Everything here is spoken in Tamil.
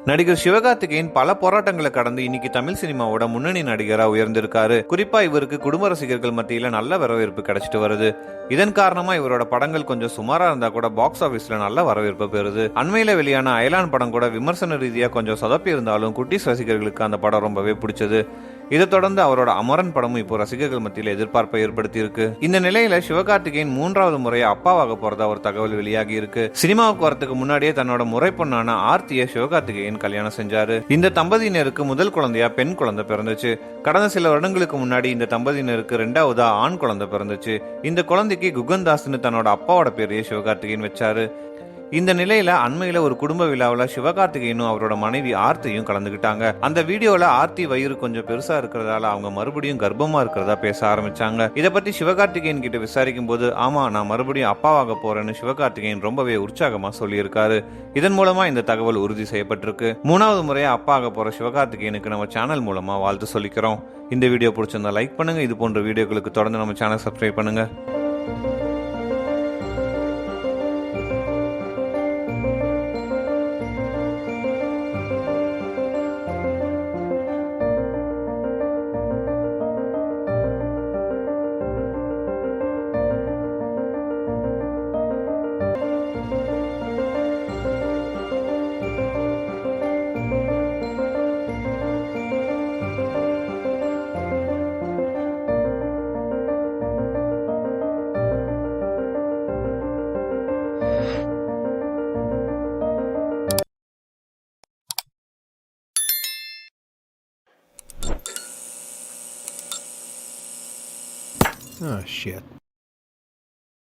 நடிகர் சிவகார்த்திகேயன் பல போராட்டங்களை கடந்து இன்னைக்கு தமிழ் சினிமாவோட முன்னணி நடிகரா உயர்ந்திருக்காரு. குறிப்பா இவருக்கு குடும்ப ரசிகர்கள் மத்தியில நல்ல வரவேற்பு கிடைச்சிட்டு வருது. இதன் காரணமா இவரோட படங்கள் கொஞ்சம் சுமாரா இருந்தா கூட பாக்ஸ் ஆபீஸ்ல நல்ல வரவேற்பு பெறுது. அண்மையில வெளியான அயலான் படம் கூட விமர்சன ரீதியா கொஞ்சம் சொதப்பி இருந்தாலும் குட்டிஸ் ரசிகர்களுக்கு அந்த படம் ரொம்பவே பிடிச்சது. இதை தொடர்ந்து அவரோட அமரன் படமும் இப்போ ரசிகர்கள் மத்தியில் எதிர்பார்ப்பை ஏற்படுத்தி இருக்கு. இந்த நிலையில சிவகார்த்திகேயன் 3வது முறையா அப்பாவாக போறதா ஒரு தகவல் வெளியாகி இருக்கு. சினிமாவுக்கு வரதுக்கு முன்னாடியே தன்னோட முறை பொண்ணான ஆர்த்தியை சிவகார்த்திகேயன் கல்யாணம் செஞ்சாரு. இந்த தம்பதியினருக்கு முதல் குழந்தையா பெண் குழந்தை பிறந்துச்சு. கடந்த சில வருடங்களுக்கு முன்னாடி இந்த தம்பதியினருக்கு 2வதா ஆண் குழந்தை பிறந்துச்சு. இந்த குழந்தைக்கு குகன்தாஸ்னு தன்னோட அப்பாவோட பேரையே சிவகார்த்திகேயன் வச்சாரு. இந்த நிலையில அண்மையில ஒரு குடும்ப விழாவில் சிவகார்த்திகேயனும் அவரோட மனைவி ஆர்த்தியும் கலந்துகிட்டாங்க. அந்த வீடியோல ஆர்த்தி வயிறு கொஞ்சம் பெருசா இருக்கிறதால அவங்க மறுபடியும் கர்ப்பமா இருக்கிறதா பேச ஆரம்பிச்சாங்க. இதை பத்தி சிவகார்த்திகேயன் கிட்ட விசாரிக்கும் போது, ஆமா நான் மறுபடியும் அப்பாவாக போறேன்னு சிவகார்த்திகேயன் ரொம்பவே உற்சாகமா சொல்லியிருக்காரு. இதன் மூலமா இந்த தகவல் உறுதி செய்யப்பட்டிருக்கு. 3வது முறையா அப்பாவாக போற சிவகார்த்திகேயனுக்கு நம்ம சேனல் மூலமா வாழ்த்து சொல்லிக்கிறோம். இந்த வீடியோ பிடிச்சிருந்தா லைக் பண்ணுங்க. இது போன்ற வீடியோக்களுக்கு தொடர்ந்து நம்ம சேனல் சப்ஸ்கிரைப் பண்ணுங்க. Oh, shit.